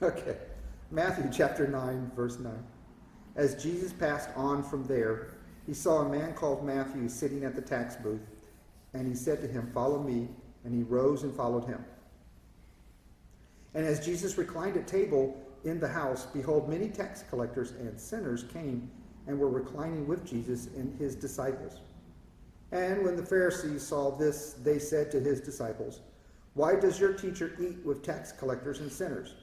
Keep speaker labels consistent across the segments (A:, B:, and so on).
A: Okay, Matthew chapter 9, verse 9. As Jesus passed on from there, he saw a man called Matthew sitting at the tax booth, and he said to him, "Follow me," and he rose and followed him. And as Jesus reclined at table in the house, behold, many tax collectors and sinners came and were reclining with Jesus and his disciples. And when the Pharisees saw this, they said to his disciples, "Why does your teacher eat with tax collectors and sinners?"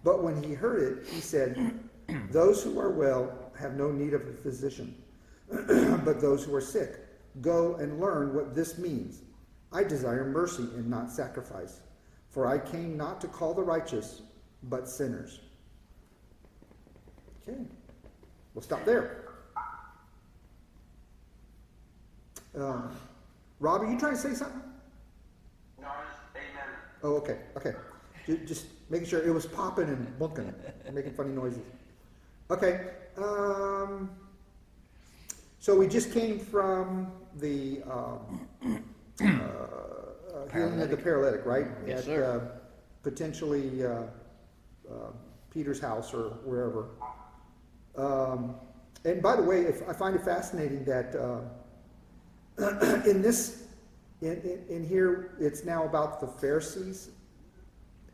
A: But when he heard it, he said, "Those who are well have no need of a physician, but those who are sick. Go and learn what this means. I desire mercy and not sacrifice, for I came not to call the righteous, but sinners." Okay, we'll stop there. Rob, are you trying to say something?
B: No, amen.
A: Oh, okay. Just making sure it was popping and bunking and making funny noises. Okay. So we just came from the healing of the paralytic, right?
C: Yes,
A: At
C: sir.
A: Potentially Peter's house or wherever. And by the way, I find it fascinating that in here it's now about the Pharisees.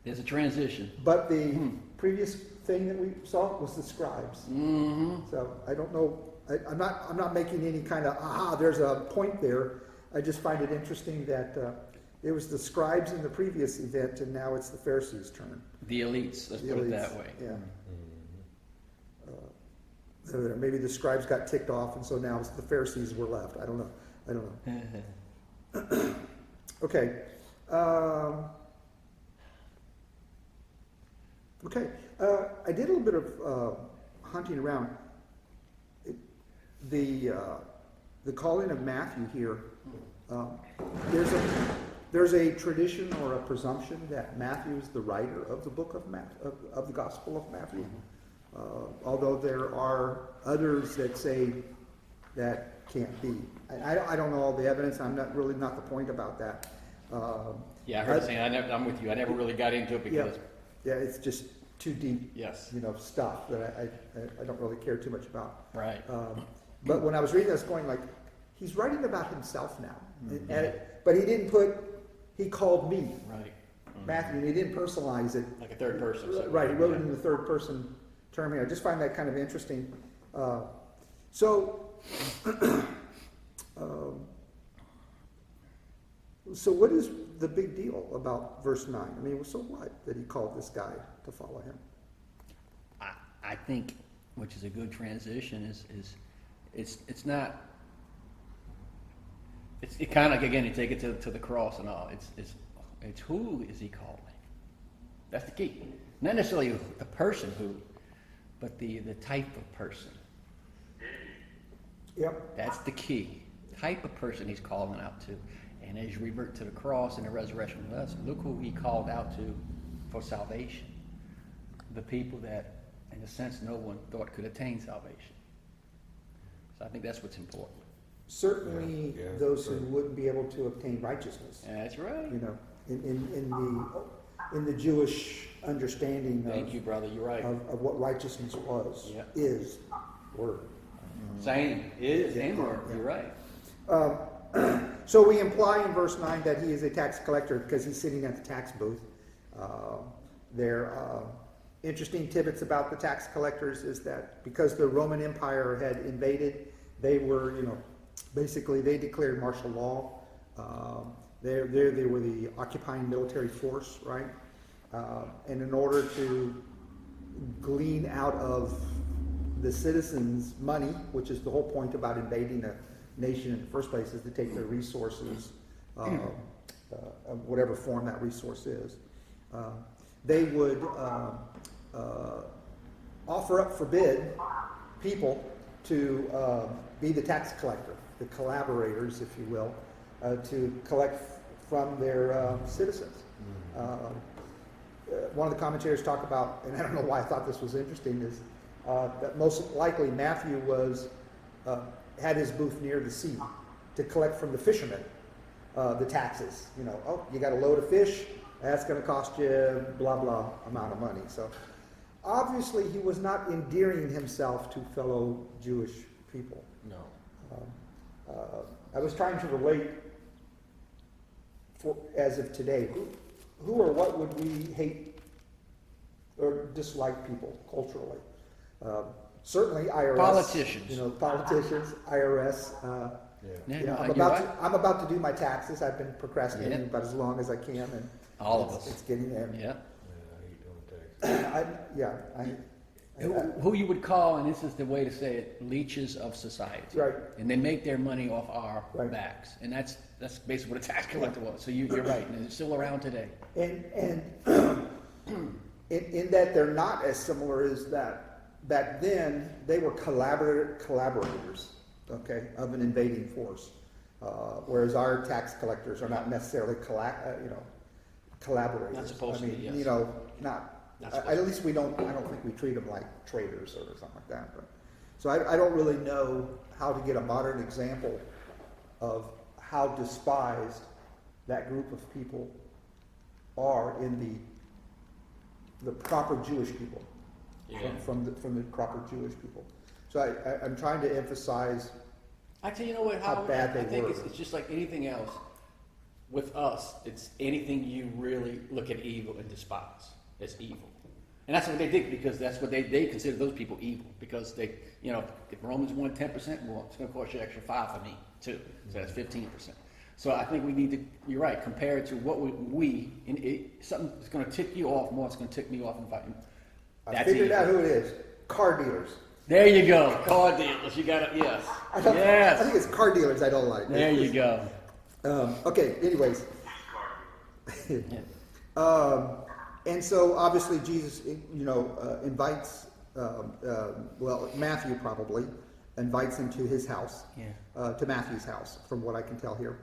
C: There's a transition.
A: But the previous thing that we saw was the scribes.
C: Mm-hmm.
A: So I don't know. I'm not making any kind of there's a point there. I just find it interesting that it was the scribes in the previous event, and now it's the Pharisees' turn.
C: The elites, let's
A: The
C: put it
A: elites,
C: that way.
A: Yeah. Maybe the scribes got ticked off, and so now it's the Pharisees were left. I don't know. Okay. Okay, I did a little bit of hunting around. The calling of Matthew here. There's a tradition or a presumption that Matthew is the writer of the book of the Gospel of Matthew. Although there are others that say that can't be. I don't know all the evidence. I'm not the point about that.
C: Yeah, I heard you saying. I'm with you. I never really got into it because.
A: Yeah, it's just too deep,
C: Yes.
A: stuff that I don't really care too much about.
C: Right.
A: But when I was reading this, going like, he's writing about himself now,
C: Mm-hmm.
A: but he didn't he called me,
C: Right.
A: Matthew, and he didn't personalize it.
C: Like a third person. So
A: Right, he wrote it in the third person term here. I just find that kind of interesting. So what is the big deal about verse 9? I mean, so what that he called this guy to follow him?
C: I think, which is a good transition, is it's not. It kind of like, again, you take it to the cross and all. It's who is he calling? That's the key. Not necessarily the person who, but the type of person.
A: Yep.
C: That's the key. Type of person he's calling out to. And as you revert to the cross and the resurrection with us, look who he called out to for salvation. The people that, in a sense, no one thought could attain salvation. So I think that's what's important.
A: Certainly, those who wouldn't be able to obtain righteousness.
C: That's right.
A: In the Jewish understanding
C: Thank you, brother. You're right.
A: of what righteousness was,
C: Yeah.
A: is, word.
C: Same is and word. You're right.
A: So we imply in verse 9 that he is a tax collector because he's sitting at the tax booth. Interesting tidbits about the tax collectors is that because the Roman Empire had invaded, they were, basically they declared martial law. They were the occupying military force, right? And in order to glean out of the citizens' money, which is the whole point about invading a nation in the first place, is to take their resources, of whatever form that resource is. They would offer up for bid people to be the tax collector, the collaborators, if you will, to collect from their citizens. One of the commentators talk about, and I don't know why I thought this was interesting, is that most likely Matthew had his booth near the sea to collect from the fishermen the taxes. You got a load of fish, That's going to cost you blah, blah amount of money. So obviously he was not endearing himself to fellow Jewish people.
D: No.
A: I was trying to relate as of today. Who or what would we hate or dislike people culturally? Certainly IRS.
C: Politicians.
A: You know, politicians, IRS.
D: Yeah.
A: You know,
C: you're right.
A: I'm about to do my taxes. I've been procrastinating
C: Yeah.
A: about as long as I can, and
C: All of
A: it's
C: us.
A: getting there.
C: Yeah.
D: I hate doing taxes.
C: Who you would call, and this is the way to say it, leeches of society.
A: Right.
C: And they make their money off our
A: Right.
C: backs. And that's basically what a tax collector was. So you're right, and it's still around today.
A: And in that they're not as similar as that. Back then, they were collaborators, okay, of an invading force, whereas our tax collectors are not necessarily collaborators.
C: Not supposed to
A: I
C: be,
A: mean,
C: yes.
A: you know, not.
C: Not supposed
A: At least we don't. I don't think we treat them like traitors or something like that. But, so I don't really know how to get a modern example of how despised that group of people are in the proper Jewish people,
C: Yeah.
A: from the proper Jewish people. So I'm trying to emphasize.
C: Actually, you know what?
A: How bad they
C: I think
A: were.
C: it's just like anything else. With us, it's anything you really look at evil and despise. It's evil. And that's what they did, because that's what they consider those people evil. Because they, you know, if Romans won 10% more, it's going to cost you an extra 5 for me, too. So that's 15%. So I think we need to, you're right, compare it to what something that's going to tick you off more, it's going to tick me off.
A: I figured out who it is. Car dealers.
C: There you go. Car dealers. You got it. Yes.
A: I
C: Yes.
A: think it's car dealers I don't like.
C: There you go.
A: Okay, anyways. And so obviously Jesus, invites, Matthew probably invites him to his house, to Matthew's house, from what I can tell here.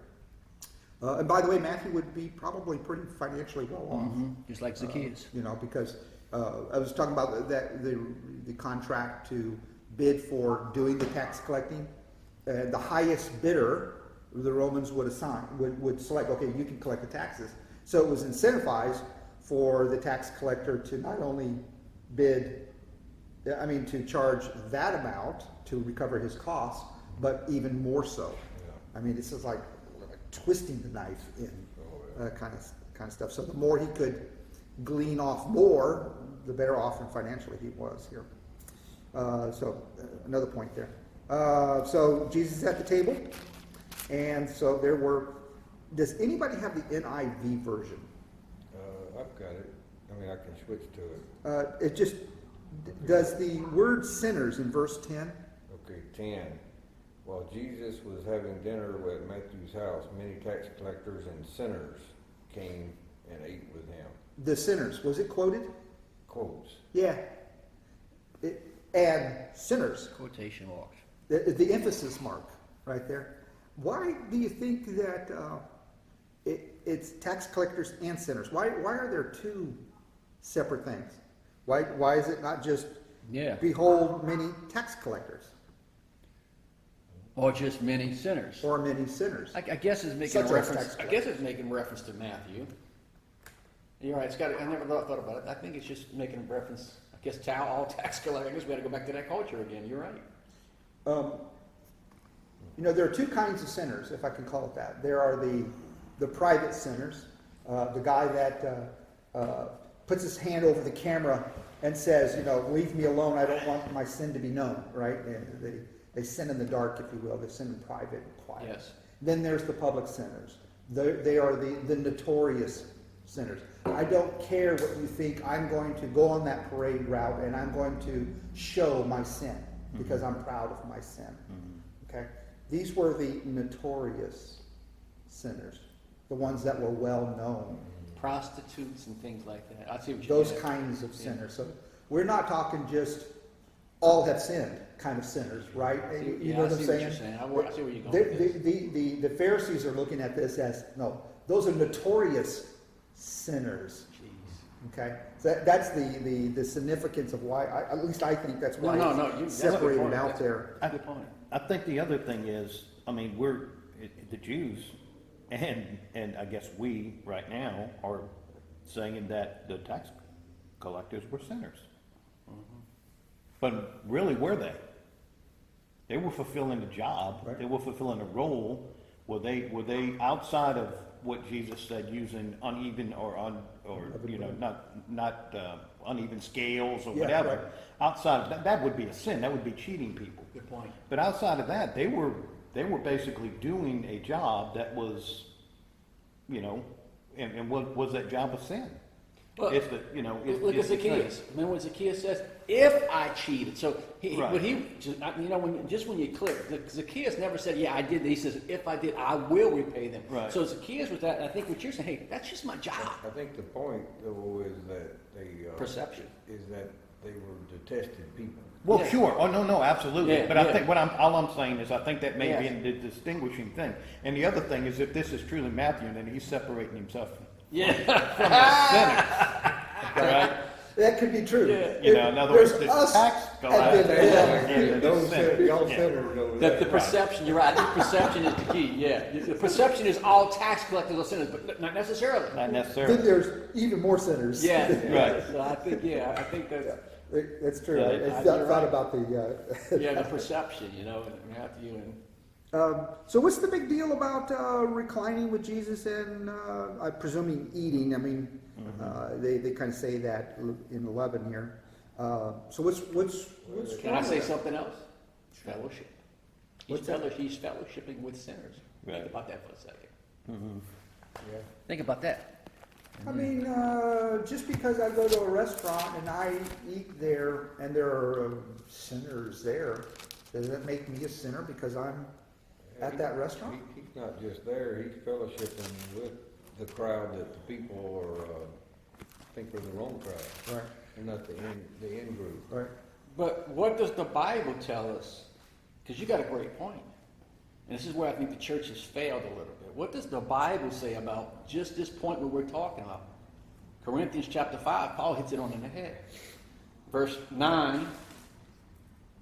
A: And by the way, Matthew would be probably pretty financially well off.
C: Just like Zacchaeus.
A: Because I was talking about the contract to bid for doing the tax collecting. The highest bidder, the Romans would select, okay, you can collect the taxes. So it was incentivized for the tax collector to not only to charge that amount to recover his costs, but even more so.
D: Yeah.
A: I mean, this is like twisting the knife in kind of stuff. So the more he could glean off more, the better off financially he was here. Another point there. So Jesus is at the table, and so there were. Does anybody have the NIV version?
D: I've got it. I mean, I can switch to it.
A: It just does the word sinners in verse 10.
D: Okay, 10. While Jesus was having dinner at Matthew's house, many tax collectors and sinners came and ate with him.
A: The sinners, was it quoted?
D: Quotes.
A: Yeah. And sinners,
C: Quotation marks.
A: the emphasis mark right there. Why do you think that it's tax collectors and sinners? Why are there two separate things? Why is it not just behold many tax collectors
C: Or just many sinners.
A: or many sinners?
C: I guess it's making
A: Such
C: a
A: as
C: reference.
A: tax
C: I guess it's making reference to Matthew. You're right. I never thought about it. I think it's just making a reference. I guess all tax collectors. I guess we got to go back to that culture again. You're right.
A: There are two kinds of sinners, if I can call it that. There are the private sinners, the guy that puts his hand over the camera and says, leave me alone, I don't want my sin to be known, right? And they sin in the dark, if you will. They sin in private and quiet.
C: Yes.
A: Then there's the public sinners. They are the notorious sinners. I don't care what you think. I'm going to go on that parade route and I'm going to show my sin because I'm proud of my sin. Okay? These were the notorious sinners, the ones that were well known.
C: Prostitutes and things like that. I see what you
A: Those
C: mean.
A: kinds of sinners. So we're not talking just all have sinned kind of sinners, right? You know what I'm saying?
C: I see where you're going with this.
A: The Pharisees are looking at this as, no, those are notorious sinners.
C: Jeez.
A: Okay? So that's the significance of why, at least I think that's why it's separated out there.
C: That's a good point.
E: I think the other thing is, we're the Jews, and I guess we right now are saying that the tax collectors were sinners. But really, were they? They were fulfilling a job.
A: Right.
E: They were fulfilling a role. Were they outside of what Jesus said, using uneven or not uneven scales or
A: Yeah,
E: whatever?
A: right.
E: Outside of that, that would be a sin. That would be cheating people.
C: Good point.
E: But outside of that, they were basically doing a job that was, and what was that job a sin?
C: Well,
E: It's the,
C: Look at
E: it's the thing.
C: Zacchaeus. Remember what Zacchaeus says? If I cheated. So,
E: Right.
C: when you click, Zacchaeus never said, yeah, I did. He says, if I did, I will repay them.
E: Right.
C: So Zacchaeus was that. I think what you're saying, hey, that's just my job.
D: I think the point though is that they
C: Perception.
D: is that they were detested people.
E: Well,
C: Yeah.
E: sure. Oh, no, absolutely.
C: Yeah,
E: but
C: yeah.
E: I think all I'm saying is I think that may be
C: Yes.
E: the distinguishing thing. And the other thing is if this is truly Matthew, then he's separating himself
C: Yeah.
E: from the sinners. Right?
A: That could be true.
C: Yeah.
E: In other words,
A: There's
E: the
A: us
E: tax
A: and
E: collector.
A: then them.
E: and
D: Those
E: the sinners.
D: y'all
E: Yeah.
D: sinners over
C: The
D: there.
C: perception, you're right. I think perception is the key. Yeah. The perception is all tax collectors are sinners, but not necessarily.
E: Not
A: Then
E: necessarily.
A: there's even more sinners.
C: Yeah.
E: Right.
C: So I think that.
A: That's true.
E: Yeah,
A: I
C: you're
A: thought
C: right.
A: about the.
C: Yeah, the perception, Matthew and.
A: So what's the big deal about reclining with Jesus and I'm presuming eating? I mean, they kind of say that in 11 here. So what's
C: Can I
A: wrong
C: say
A: with that?
C: something else? Fellowship.
A: What's that?
C: He's fellowshipping with sinners.
E: Right.
C: Think about that for a second.
D: Yeah.
C: Think about that.
A: I mean, just because I go to a restaurant and I eat there and there are sinners there, does that make me a sinner because I'm at that restaurant?
D: He's not just there, he's fellowshipping with the crowd that the people think are the wrong crowd.
A: Right,
D: They're not the in group.
A: right.
C: But what does the Bible tell us? Because you got a great point. And this is where I think the church has failed a little bit. What does the Bible say about just this point where we're talking about? Corinthians chapter 5, Paul hits it on the head. Verse 9,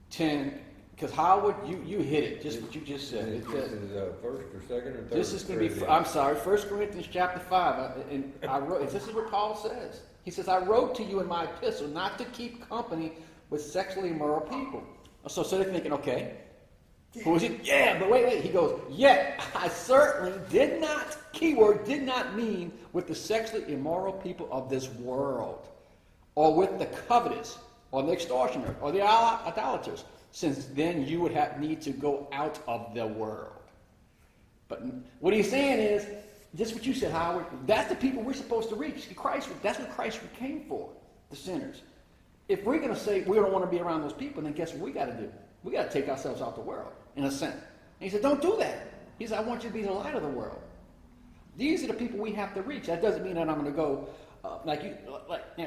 C: 10, because Howard, you hit it, just what you just said. It
D: This
C: says,
D: is first or second or third?
C: this is going to be,
D: Corinthians?
C: I'm sorry, 1 Corinthians chapter 5. And I wrote, this is what Paul says. He says, I wrote to you in my epistle not to keep company with sexually immoral people. So they're thinking, okay, who is it? Yeah, but wait. He goes, yet I certainly did not, keyword, did not mean with the sexually immoral people of this world, or with the covetous, or the extortioner, or the idolaters, since then you would need to go out of the world. But what he's saying is, just what you said, Howard, that's the people we're supposed to reach. That's what Christ came for, the sinners. If we're going to say we don't want to be around those people, then guess what we got to do? We got to take ourselves out the world, in a sense. And he said, don't do that. He said, I want you to be the light of the world. These are the people we have to reach. That doesn't mean that I'm going to go like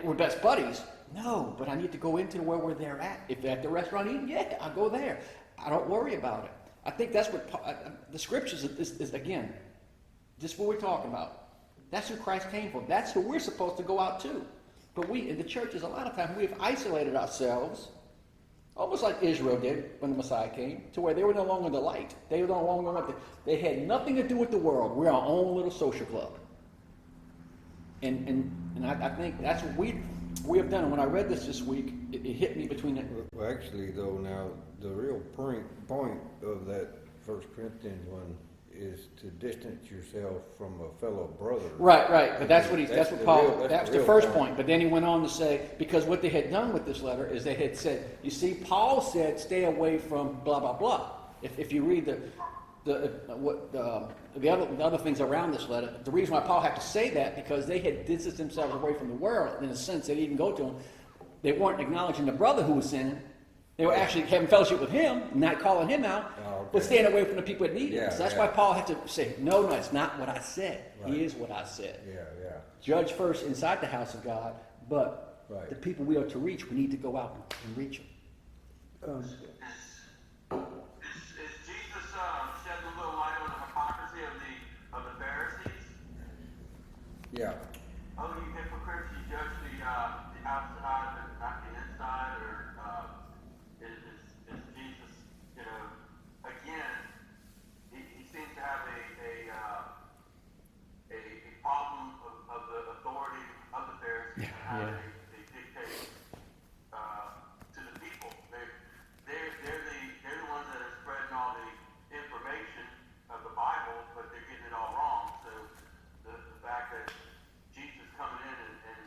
C: we're best buddies. No, but I need to go into where they're at. If they're at the restaurant eating, yeah, I'll go there. I don't worry about it. I think that's what the scriptures is again, just what we're talking about. That's who Christ came for. That's who we're supposed to go out to. But we, in the churches, a lot of times, we have isolated ourselves, almost like Israel did when the Messiah came, to where they were no longer the light. They were no longer they had nothing to do with the world. We're our own little social club. And I think that's what we have done. And when I read this week, it hit me between the...
D: Well, actually, though, now the real point of that First Corinthians one is to distance yourself from a fellow brother.
C: Right. But that's what
D: That's
C: what
D: the
C: Paul.
D: real- that's
C: That's
D: the
C: the
D: real
C: first
D: point.
C: point. But then he went on to say, because what they had done with this letter is they had said, you see, Paul said, stay away from blah blah blah. If you read the other things around this letter, the reason why Paul had to say that because they had distanced themselves away from the world in a sense they didn't go to him. They weren't acknowledging the brother who was sinning. They were actually having fellowship with him, not calling him out,
D: Oh,
C: but
D: okay.
C: staying away from the people that needed him.
D: Yeah,
C: So that's
D: yeah.
C: why Paul had to say, no, it's not what I said.
D: Right.
C: He is what I said.
D: Yeah.
C: Judge first inside the house of God, but
D: Right.
C: the people we are to reach, we need to go out and reach them.
B: Is Jesus shedding a little light on the hypocrisy of the Pharisees?
D: Yeah.
B: Oh, you hypocrites! You judge the outside, but not the inside. Or is Jesus? Again, he seems to have a problem of the authority, the how
C: Yeah.
B: they dictate to the people. They're the ones that are spreading all the information of the Bible, but they're getting it all wrong. So the fact that Jesus coming in and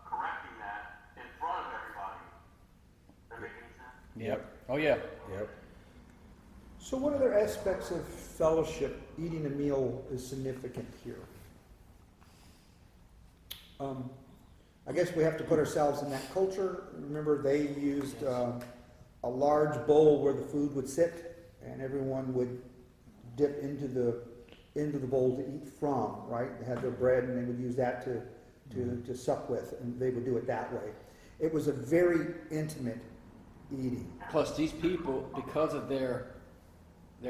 B: correcting that in front of everybody, that make any sense?
C: Yep. Oh, yeah.
D: Yep.
A: So what other aspects of fellowship, eating a meal, is significant here? I guess we have to put ourselves in that culture. Remember, they used a large bowl where the food would sit, and everyone would dip into the bowl to eat from. Right? They had their bread, and they would use that to sup with, and they would do it that way. It was a very intimate eating.
C: Plus, these people, because of their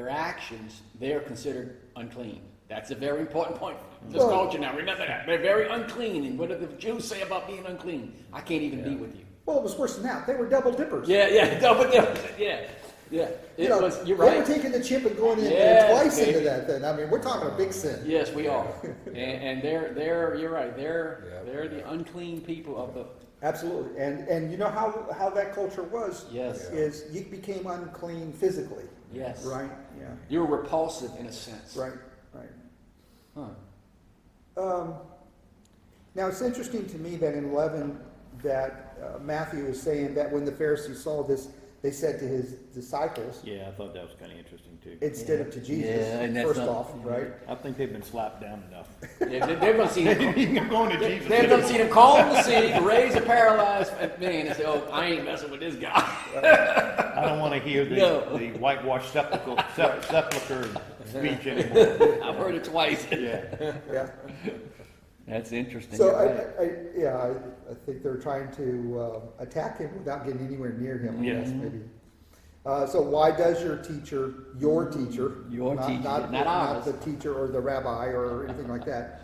C: actions, they are considered unclean. That's a very important point in this
A: Well-
C: culture now. Remember that. They're very unclean. And what do the Jews say about being unclean? I can't even be with you.
A: Well, it was worse than that. They were double dippers.
C: Yeah, double difference. Yeah.
A: You know,
C: You're
A: they were
C: right.
A: taking the chip and going in
C: Yes,
A: twice
C: okay.
A: into that thing. I mean, we're talking a big sin.
C: Yes, we are. And they're you're right.
D: Yeah.
C: They're the unclean people of the.
A: Absolutely. And you know how that culture was?
C: Yes.
A: Is you became unclean physically.
C: Yes.
A: Right? Yeah.
C: You were repulsive in a sense.
A: Right.
C: Huh.
A: Now it's interesting to me that in 11 that Matthew is saying that when the Pharisees saw this, they said to his disciples
E: Yeah, I thought that was kind of interesting too.
A: instead of to Jesus.
C: Yeah, and that's
A: first
C: not-
A: off, right?
E: I think they've been slapped down enough.
C: Yeah, they're going to see him.
E: Even going to Jesus.
C: They're going to see him calm the sea, raise a paralyzed man, and say, "Oh, I ain't messing with this guy."
E: I don't want to hear
C: No.
E: the whitewashed sepulcher speech anymore.
C: I've heard it twice.
E: Yeah.
A: Yeah.
C: That's interesting.
A: So
C: You're right.
A: I think they're trying to attack him without getting anywhere near him. I
E: Yes.
A: guess, maybe. So why does your teacher,
C: Your teacher, not ours.
A: the teacher or the rabbi or anything like that,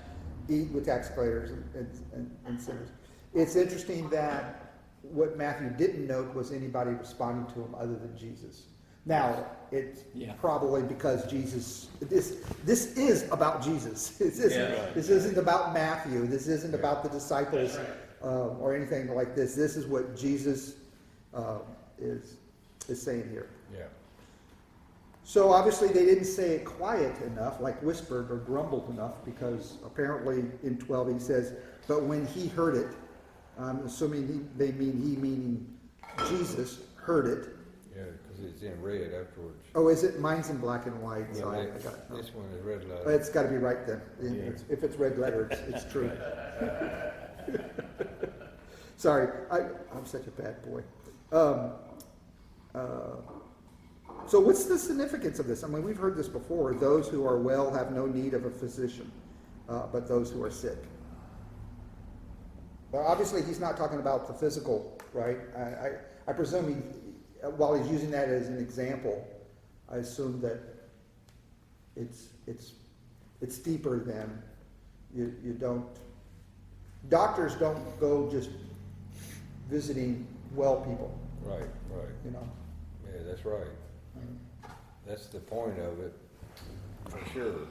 A: eat with tax collectors and sinners? It's interesting that what Matthew didn't note was anybody responding to him other than Jesus. Now, it's
C: Yeah.
A: probably because Jesus, this is about Jesus. This isn't about Matthew. This isn't about the disciples or anything like this. This is what Jesus is saying here.
D: Yeah.
A: So obviously they didn't say it quiet enough, like whispered or grumbled enough, because apparently in 12 he says, but when he heard it, I'm assuming meaning Jesus, heard it.
D: Yeah, because it's in red afterwards.
A: Oh, is it? Mine's in black and white.
D: Yeah,
A: So I
D: that-
A: got it.
D: this one is red light.
A: It's got to be right then.
E: Yeah.
A: If it's red letter, it's true. Sorry, I'm such a bad boy. So what's the significance of this? I mean, we've heard this before. Those who are well have no need of a physician, but those who are sick. Well, obviously, he's not talking about the physical, right? I presume while he's using that as an example, I assume that it's deeper than you don't. Doctors don't go just visiting well people,
D: Right.
A: you know.
D: Yeah, that's right. That's the point of it, for sure.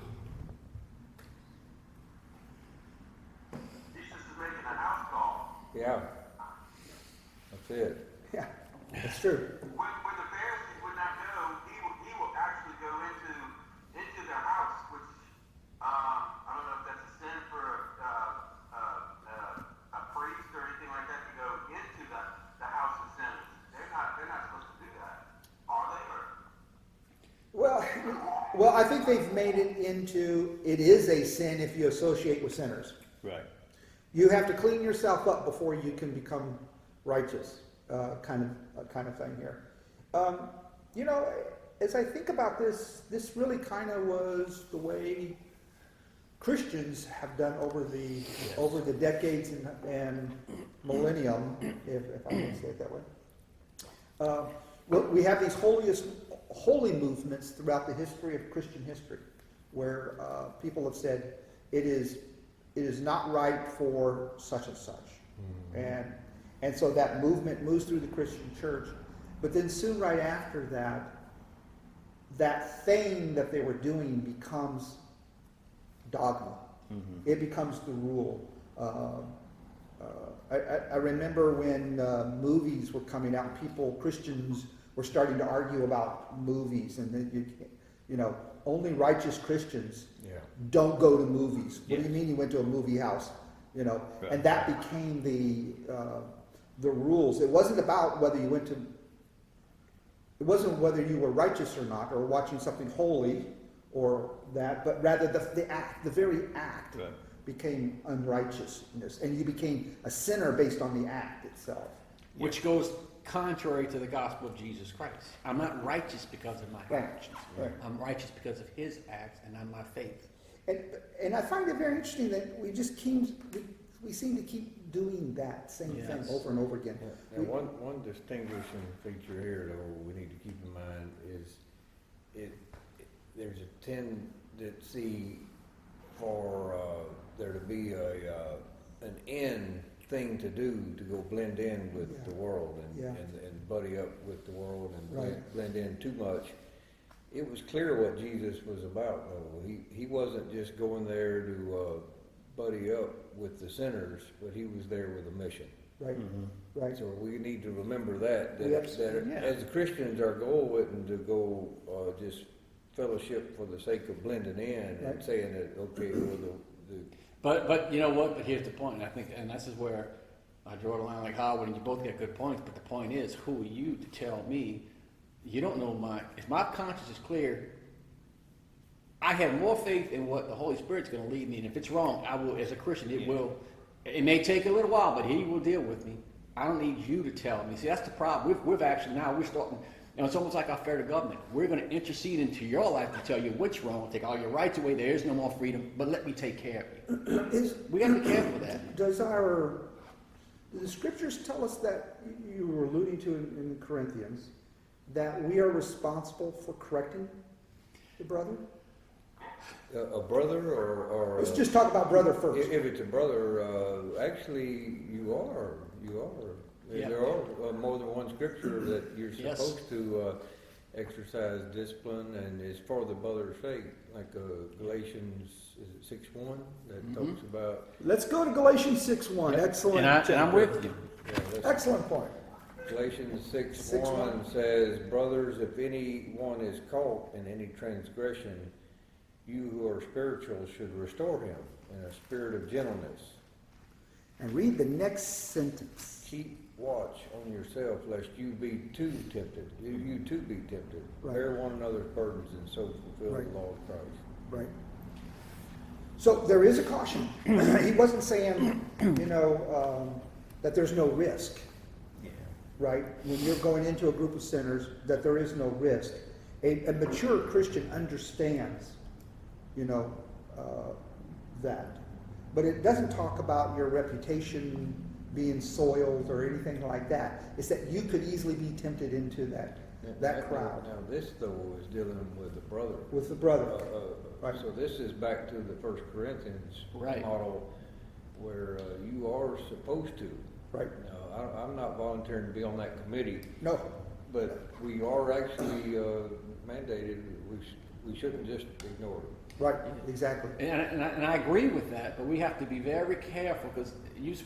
B: Jesus is making a house call.
D: Yeah. That's it.
A: Yeah, that's true.
B: When the Pharisees would not go, he will actually go into their house, which I don't know if that's a sin for a priest or anything like that to go into the house of sinners. They're not supposed to do that, are they?
A: Well, I think they've made it into it is a sin if you associate with sinners.
E: Right.
A: You have to clean yourself up before you can become righteous, kind of thing here. You know, as I think about this really kind of was the way Christians have done over the decades and millennium, if I can say it that way. We have these holy movements throughout the history of Christian history, where people have said it is not right for such and such, and so that movement moves through the Christian church, but then soon right after that thing that they were doing becomes dogma. It becomes the rule. I remember when movies were coming out, Christians were starting to argue about movies, and then only righteous Christians
D: Yeah.
A: don't go to movies. What do
E: Yes.
A: you mean you went to a movie house?
E: Right.
A: And that became the rules. It wasn't about whether you went to. It wasn't whether you were righteous or not, or watching something holy, or that, but rather the act, the very act,
E: Right.
A: became unrighteousness, and you became a sinner based on the act itself.
C: Which goes contrary to the gospel of Jesus Christ. I'm not righteous because of my
A: Right.
C: actions.
A: Right.
C: I'm righteous because of his acts and not my faith.
A: And I find it very interesting that we seem to keep doing that same thing
C: Yes.
A: over and over again.
D: And one distinguishing feature here, though, we need to keep in mind is there's a tendency for there to be an end thing to do to go blend in with
A: Yeah.
D: the world
A: Yeah.
D: and buddy up with the world and
A: Right.
D: blend in too much. It was clear what Jesus was about, though. He wasn't just going there to buddy up with the sinners, but he was there with a mission.
A: Right,
E: Mm-hmm.
A: right.
D: So we need to remember that
A: Yes.
C: Yeah.
D: as Christians, our goal isn't to go just fellowship for the sake of blending in
A: Right.
D: and saying that, okay, well, the
C: But you know what? But here's the point, and I think, and this is where I draw the line like Howard, and you both get good points, but the point is, who are you to tell me you don't know if my conscience is clear, I have more faith in what the Holy Spirit's going to lead me, and if it's wrong, I will, as a Christian, it may take a little while, but he will deal with me. I don't need you to tell me. See, that's the problem. We're actually now, we're starting, it's almost like our federal government. We're going to intercede into your life to tell you what's wrong, take all your rights away, there is no more freedom, but let me take care of you. We got to be careful with that.
A: Do the scriptures tell us that you were alluding to in Corinthians, that we are responsible for correcting the brother?
D: a brother or
A: Let's just talk about brother first.
D: if it's a brother, actually you are.
C: Yeah.
D: There are more than one scripture that you're
C: Yes.
D: supposed to exercise discipline, and it's for the brother's sake, like Galatians 6:1 that
C: Mhm.
D: talks about.
A: Let's go to Galatians 6:1.
C: Yeah.
A: Excellent.
C: And I'm
A: chapter.
C: with you.
D: Yeah, that's-
A: Excellent point.
D: Galatians
A: 6:1
D: 6:1 says, "Brothers, if anyone is caught in any transgression, you who are spiritual should restore him in a spirit of gentleness.
A: And read the next sentence.
D: Keep watch on yourself, lest you be too tempted. You too be tempted.
A: Right.
D: Bear one another's burdens, and so fulfill
A: Right.
D: the law of Christ."
A: Right. So there is a caution. He wasn't saying, that there's no risk, right? When you're going into a group of sinners, that there is no risk. A mature Christian understands, that. But it doesn't talk about your reputation being soiled or anything like that. It's that you could easily be tempted into that crowd
D: Now this though is dealing with the brother.
A: with the brother. Right.
D: So this is back to the First Corinthians
C: Right.
D: model, where you are supposed to.
A: Right.
D: Now, I'm not volunteering to be on that committee,
A: No,
D: but we are actually mandated. We shouldn't just ignore it.
A: right, exactly.
C: And I agree with that, but we have to be very careful because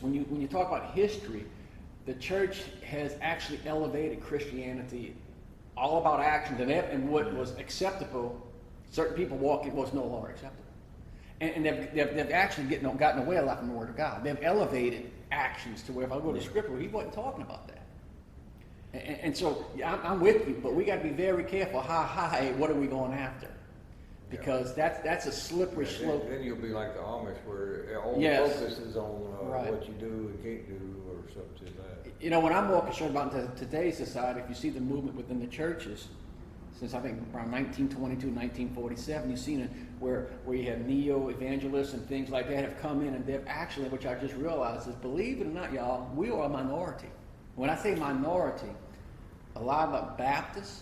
C: when you talk about history, the church has actually elevated Christianity all about actions, and what was acceptable, certain people walking was no longer acceptable. And they've actually gotten away a lot from the Word of God. They've elevated actions to where if I go to Scripture, he wasn't talking about that. And so I'm with you, but we got to be very careful. How high? What are we going after? Because that's a slippery slope.
D: Then you'll be like the Amish, where all
C: Yes.
D: the focus is on
C: Right.
D: what you do and can't do, or something to that.
C: What I'm more concerned about in today's society, if you see the movement within the churches, since I think around 1922, 1947, you've seen it where you have neo-evangelists and things like that have come in, and they've actually, which I just realized is, believe it or not, y'all, we are a minority. When I say minority, a lot of the Baptists,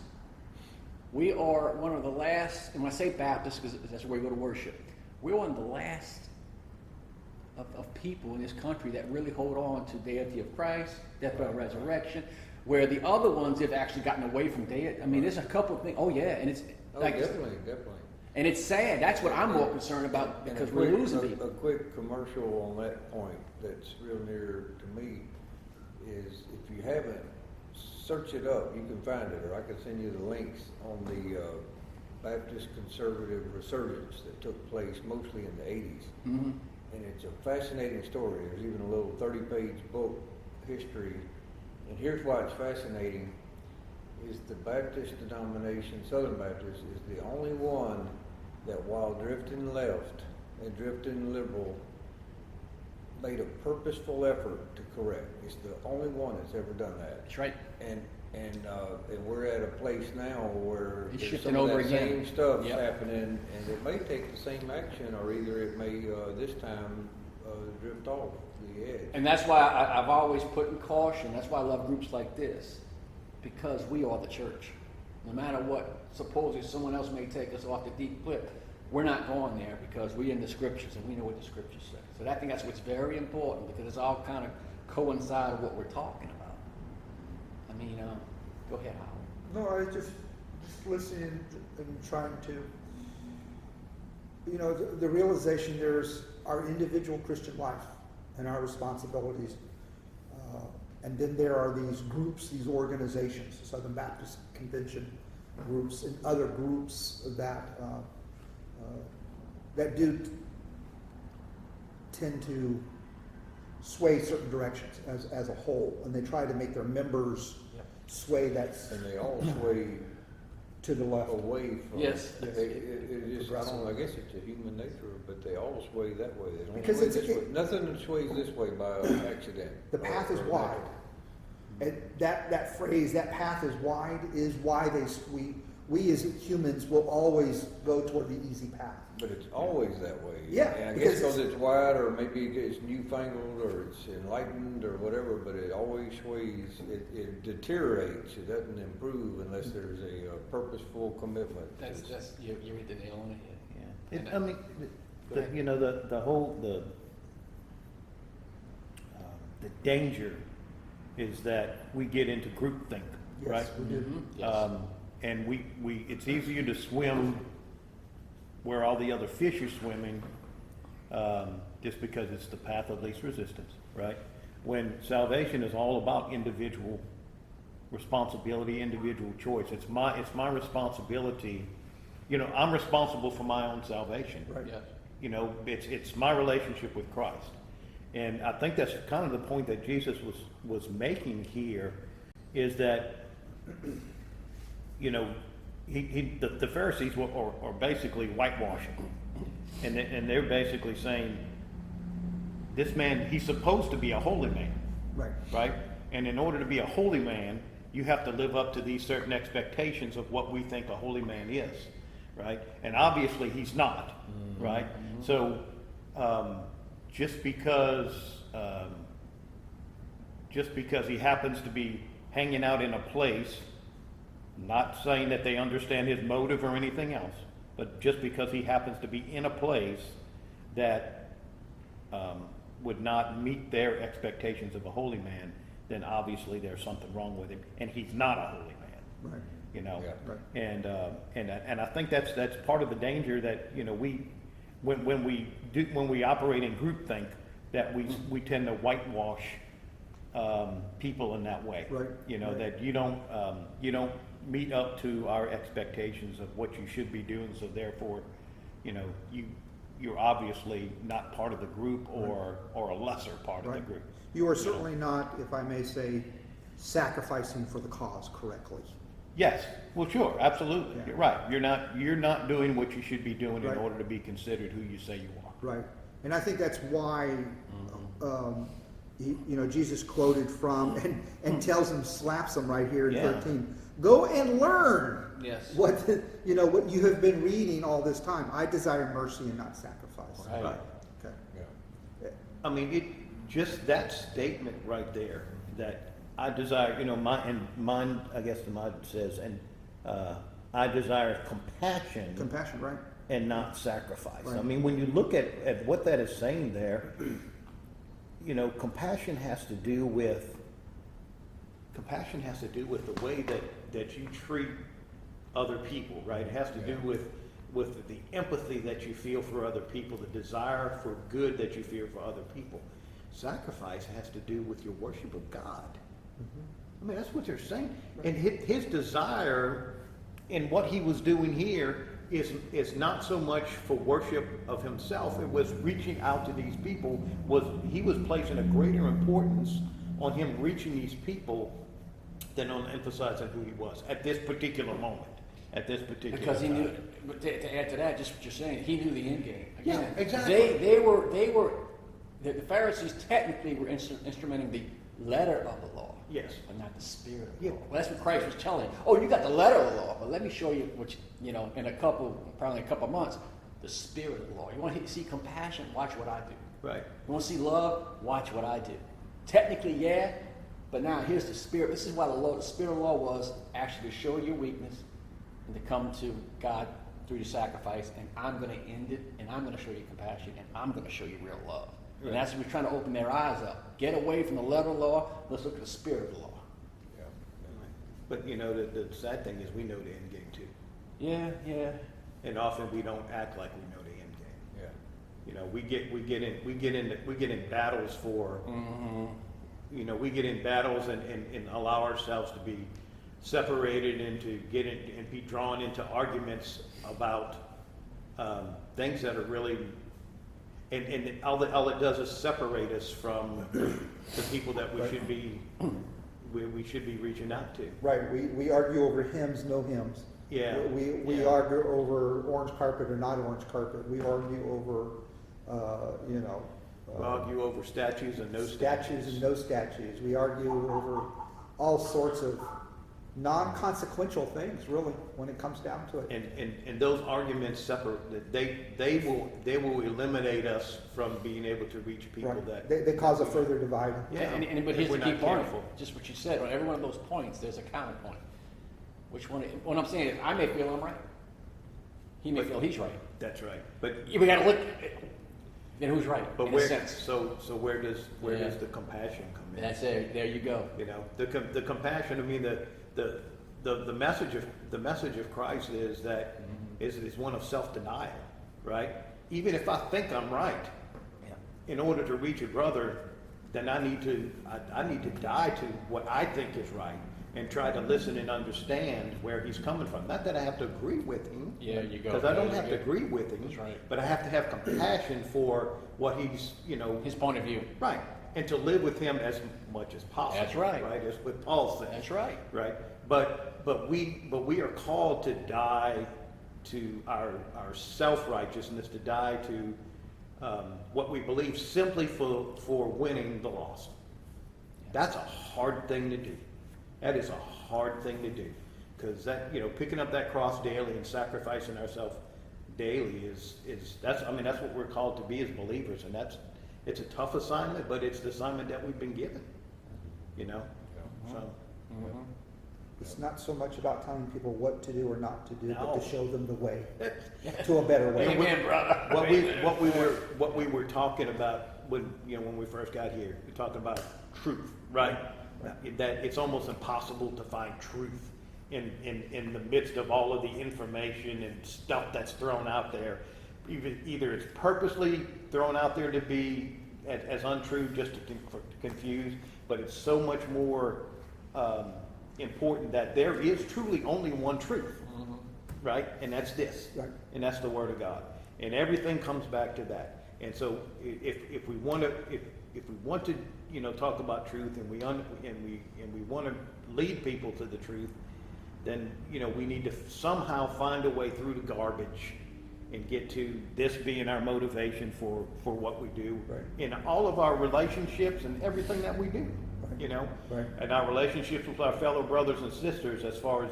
C: we are one of the last, and when I say Baptists, because that's where we go to worship, we're one of the last of people in this country that really hold on to deity of Christ, death, burial, resurrection, where the other ones have actually gotten away from deity. I mean, there's a couple of things. Oh yeah, and it's
D: Oh,
C: like
D: definitely.
C: And it's sad. That's what I'm more concerned about,
D: And
C: because
D: a
C: we're
D: quick-
C: losing
D: a-
C: people.
D: A quick commercial on that point that's real near to me is, if you haven't, search it up, you can find it, or I can send you the links on the Baptist conservative resurgence that took place mostly in the 80s.
C: Mm-hmm.
D: And it's a fascinating story. There's even a little 30-page book history. And here's why it's fascinating, is the Baptist denomination, Southern Baptist, is the only one that, while drifting left and drifting liberal, made a purposeful effort to correct. It's the only one that's ever done that.
C: That's right.
D: And we're at a place now where
C: It's
D: there's
C: shifting
D: some of
C: over
D: that
C: again.
D: same stuff's
C: Yep.
D: happening, and it may take the same action, or either it may this time drift off the edge.
C: And that's why I've always put in caution. That's why I love groups like this, because we are the church. No matter what, supposedly someone else may take us off the deep cliff, we're not going there, because we're in the scriptures and we know what the scriptures say. So I think that's what's very important, because it's all kind of coincide with what we're talking about. I mean, go ahead, Howard.
A: No, I just listening and trying to, the realization there's our individual Christian life and our responsibilities. And then there are these groups, these organizations, the Southern Baptist Convention groups and other groups that do tend to sway certain directions as a whole, and they try to make their members sway that
D: And they all sway
A: to the left.
D: away from.
C: Yes.
D: It is, I guess it's a human nature, but they all sway that way. They don't
A: Because
D: sway
A: it's-
D: this way. Nothing sways this way by accident.
A: The path is
D: Or
A: wide. And that phrase, that path is wide, is why we as humans will always go toward the easy path.
D: But it's always that way.
A: Yeah,
D: And I
A: because
D: guess because it's wide, or maybe it's newfangled, or it's enlightened, or whatever, but it always sways, it deteriorates, it doesn't improve unless there's a purposeful commitment.
C: You hit the nail on the head.
E: Yeah.
C: And,
E: I mean,
C: go ahead.
E: the danger is that we get into groupthink, right?
A: Yes, we do.
C: Mhm. Yes.
E: And it's easier to swim where all the other fish are swimming, just because it's the path of least resistance, right? When salvation is all about individual responsibility, individual choice. It's my responsibility. I'm responsible for my own salvation.
A: Right.
C: Yes.
E: It's my relationship with Christ. And I think that's kind of the point that Jesus was making here, is that, the Pharisees are basically whitewashing. And they're basically saying, this man, he's supposed to be a holy man,
A: Right.
E: right? And in order to be a holy man, you have to live up to these certain expectations of what we think a holy man is, right? And obviously he's not, right? So just because he happens to be hanging out in a place, not saying that they understand his motive or anything else, but just because he happens to be in a place that would not meet their expectations of a holy man, then obviously there's something wrong with him, and he's not a holy man.
A: Right.
D: Yeah.
A: Right.
E: And I think that's part of the danger that when we operate in groupthink, that we tend to whitewash people in that way.
A: Right. Right.
E: That you don't meet up to our expectations of what you should be doing, so therefore, you're obviously not part of the group, or a lesser part of the
A: Right.
E: group.
A: You are certainly not, if I may say, sacrificing for the cause correctly.
E: Yes, well, sure, absolutely.
A: Yeah.
E: You're right. You're not doing what you should be doing
A: Right.
E: in order to be considered who you say you are.
A: Right. And I think that's why, Jesus quoted from and tells him, slaps him right here in
E: Yeah.
A: 13. Go and learn
C: Yes.
A: what you have been reading all this time. I desire mercy and not sacrifice.
C: Right.
A: Okay.
D: Yeah.
E: I mean, just that statement right there, that I desire, mine, I guess mine says, and I desire compassion
A: Compassion, right?
E: and not sacrifice.
A: Right.
E: I mean, when you look at what that is saying there, compassion has to do with the way that you treat other people, right? It has to do with with the empathy that you feel for other people, the desire for good that you feel for other people. Sacrifice has to do with your worship of God. I mean, that's what they're saying. And his desire in what he was doing here is not so much for worship of himself. It was reaching out to these people. He was placing a greater importance on him reaching these people than on emphasizing who he was at this particular moment, at this particular
C: Because he
E: time.
C: knew, but to add to that, just what you're saying, he knew the end game.
E: Yeah,
C: Again,
E: exactly.
C: The Pharisees technically were instrumenting the letter of the law.
E: Yes.
C: But not the spirit of the
E: Yeah.
C: law. Well, that's what Christ was telling. Oh, you got the letter of the law, but let me show you, which, in probably a couple months, the spirit of the law. You want to see compassion? Watch what I do.
E: Right.
C: You want to see love? Watch what I do. Technically, yeah, but now here's the spirit. This is why the spirit of the law was actually to show your weakness and to come to God through your sacrifice, and I'm going to end it, and I'm going to show you compassion, and I'm going to show you real love.
E: Right.
C: And that's what we're trying to open their eyes up. Get away from the letter of the law. Let's look at the spirit of the law.
D: Yeah.
E: But the sad thing is we know the end game too.
C: Yeah, yeah.
E: And often we don't act like we know the end game.
D: Yeah.
E: We get in battles for, we get in battles and allow ourselves to be separated and to get in and be drawn into arguments about things that are really, and all it does is separate us from the people that we should be, we should be reaching out to.
A: Right, we argue over hymns, no hymns.
E: Yeah.
A: We
E: Yeah.
A: argue over orange carpet or not orange carpet. We argue over,
E: We argue over statues and no
A: statues and no statues. We argue over all sorts of non-consequential things, really, when it comes down to it.
E: And those arguments separate. They will eliminate us from being able to reach people
A: Right.
E: that.
A: They cause a further divide.
E: Yeah.
C: But here's
E: If
C: the
E: we're
C: key
E: not
C: point.
E: careful.
C: Just what you said. On every one of those points, there's a counterpoint. Which one? What I'm saying is, I may feel I'm right. He may feel he's right.
E: That's right. But
C: We got to look. Then who's right?
E: but
C: in
E: where
C: a sense.
E: so where does
C: Yeah.
E: the compassion come in?
C: That's it. There you go.
E: The compassion. I mean the message of Christ is that is one of self-denial, right? Even if I think I'm right, in order to reach a brother, then I need to die to what I think is right and try to listen and understand where he's coming from. Not that I have to agree with him.
C: Yeah, you go.
E: Because I don't
C: Yeah,
E: have to
C: yeah.
E: agree with him.
C: That's right.
E: But I have to have compassion for what he's,
C: His point of view.
E: right, and to live with him as much as possible.
C: That's right.
E: Right, as what Paul said.
C: That's right.
E: Right, but we are called to die to our self-righteousness, to die to what we believe simply for winning the lost. That's a hard thing to do. That is a hard thing to do, because that picking up that cross daily and sacrificing ourselves daily is that's what we're called to be as believers, and it's a tough assignment, but it's the assignment that we've been given. So
A: It's not so much about telling people what to do or not to do, but
E: No.
A: to show them the way to a better way.
C: Amen, brother.
E: what we were talking about when we first got here, we talked about truth, right? That it's almost impossible to find truth in the midst of all of the information and stuff that's thrown out there. Either it's purposely thrown out there to be as untrue, just to confuse, but it's so much more important that there is truly only one truth, right? And that's this,
A: Right.
E: and that's the Word of God, and everything comes back to that. And so, if we want to talk about truth, and we want to lead people to the truth, then we need to somehow find a way through the garbage and get to this being our motivation for what we do
A: Right.
E: in all of our relationships and everything that we do.
A: Right.
E: And our relationships with our fellow brothers and sisters, as far as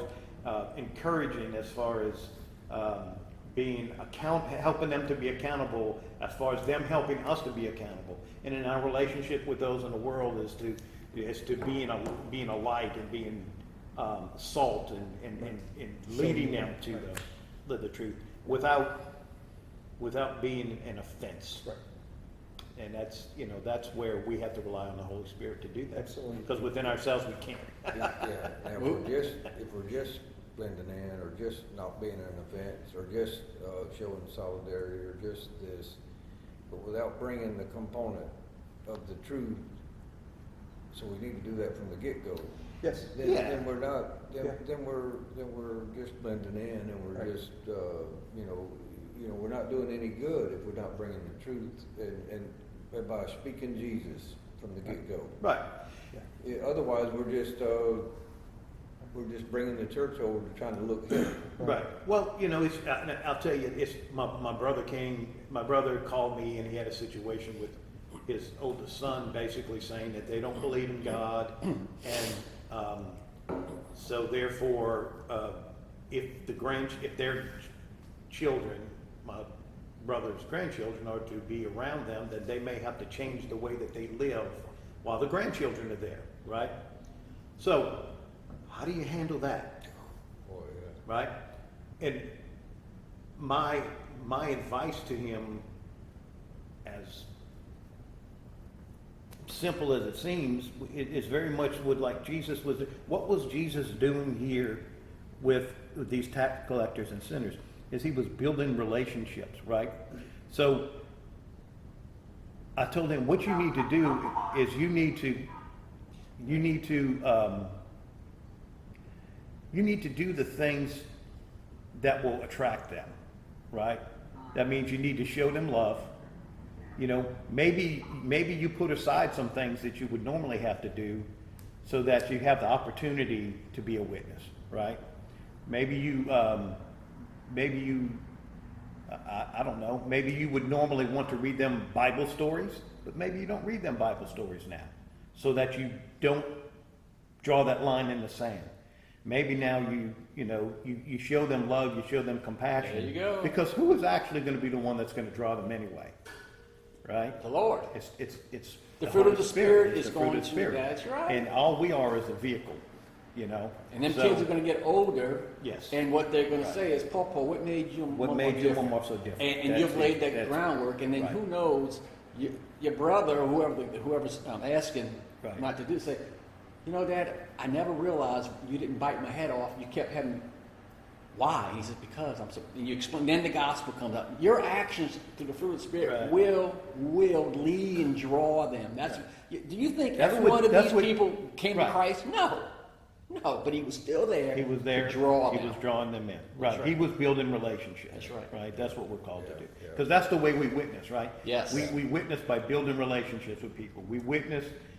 E: encouraging, as far as helping them to be accountable, as far as them helping us to be accountable, and in our relationship with those in the world is to being a light and being salt and leading them to the truth without being an offense.
A: Right.
E: And that's where we have to rely on the Holy Spirit to do that.
A: Absolutely.
E: Because within ourselves we can't.
D: Yeah, and if we're just blending in, or just not being an event, or just showing solidarity, or just this, but without bringing the component of the truth. So we need to do that from the get-go.
A: Yes.
D: Then we're not. Then,
A: Yeah.
D: then we're just blending in, and we're
A: Right.
D: just we're not doing any good if we're not bringing the truth and by speaking Jesus from the get-go.
E: Right.
D: Yeah, otherwise, we're just bringing the church over to trying to look here.
E: Right. Well, I'll tell you, it's my brother called me and he had a situation with his oldest son basically saying that they don't believe in God. And so therefore, if their children, my brother's grandchildren, are to be around them, then they may have to change the way that they live while the grandchildren are there, right? So, how do you handle that?
D: Boy, yeah.
E: Right? And my advice to him, as simple as it seems, is very much like Jesus was. What was Jesus doing here with these tax collectors and sinners? Is he was building relationships, right? So I told him, what you need to do is you need to do the things that will attract them, right? That means you need to show them love. Maybe you put aside some things that you would normally have to do so that you have the opportunity to be a witness, right? Maybe you, I don't know, maybe you would normally want to read them Bible stories, but maybe you don't read them Bible stories now, so that you don't draw that line in the sand. Maybe now you show them love, you show them compassion.
C: There you go.
E: Because who is actually going to be the one that's going to draw them anyway? Right?
C: The Lord.
E: It's
C: The fruit of
E: Holy
C: the Spirit
E: It's
C: is
E: the fruit
C: going
E: of the
C: to-
E: Spirit.
C: that's right.
E: And all we are is a vehicle,
C: And them
E: So,
C: kids are going to get older.
E: Yes.
C: And what they're going to
E: Right.
C: say is, Papa, what made you
E: What
C: one
E: made
C: more
E: you
C: different?"
E: one more so different?
C: And
E: That's
C: you've laid
E: it.
C: that
E: That's it.
C: groundwork, and then
E: Right.
C: who knows, your brother or whoever's asking
E: Right.
C: not to do, say, Dad, I never realized you didn't bite my head off. You kept having, why? He says, because I'm so, and you explain, then the gospel comes up. Your actions through the fruit of the Spirit
E: Right.
C: will lead and draw them. Do you think
E: That's
C: every
E: what-
C: one of
E: that's
C: these
E: what-
C: people came
E: right.
C: to Christ? No, but he was still there.
E: He was there.
C: to draw
E: He
C: them.
E: was drawing them in.
C: That's
E: Right. He
C: right.
E: was building relationships.
C: That's right.
E: Right. That's what we're called to do.
D: Yeah.
E: Because that's the way we witness, right?
C: Yes.
E: We witness by building relationships with people.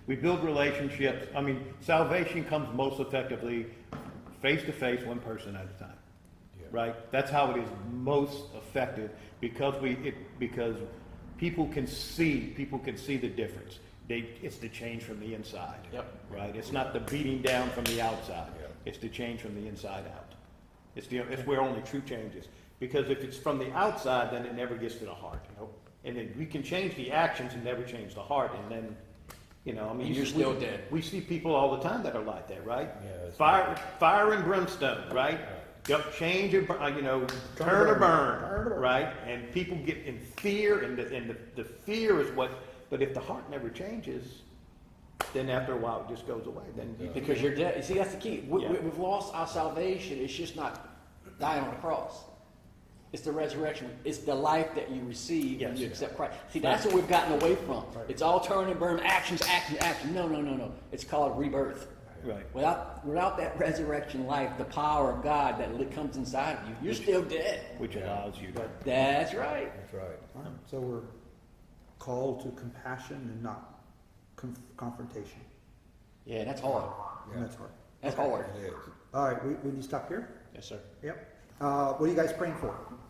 E: We build relationships. I mean, salvation comes most effectively face to face, one person at a time.
D: Yeah.
E: Right? That's how it is most effective because people can see the difference. It's the change from the inside.
C: Yep.
E: Right? It's not the beating down from the outside.
D: Yeah.
E: It's the change from the inside out. It's where only true change is. Because if it's from the outside, then it never gets to the heart. And then we can change the actions and never change the heart. And then,
C: And you're still dead.
E: We see people all the time that are like that, right?
D: Yeah, that's
E: Fire and brimstone, right? Change or turn or burn, right? And people get in fear, and the fear is what. But if the heart never changes, then after a while it just goes away. Then
C: Because you're dead. You see, that's the key.
E: Yeah.
C: We've lost our salvation. It's just not dying on the cross. It's the resurrection. It's the life that you receive when
E: Yes.
C: you accept Christ. See, that's what we've gotten away from.
A: Right.
C: It's all turn and burn, actions. No. It's called rebirth.
E: right.
C: Without that resurrection life, the power of God that comes inside of you, you're still dead.
E: Which allows you to.
C: That's right.
D: That's right.
A: All right, so we're called to compassion and not confrontation.
C: Yeah, that's hard.
A: And that's hard.
C: That's hard.
D: It is.
A: All right, we need to stop here?
C: Yes, sir.
A: Yep. What are you guys praying for?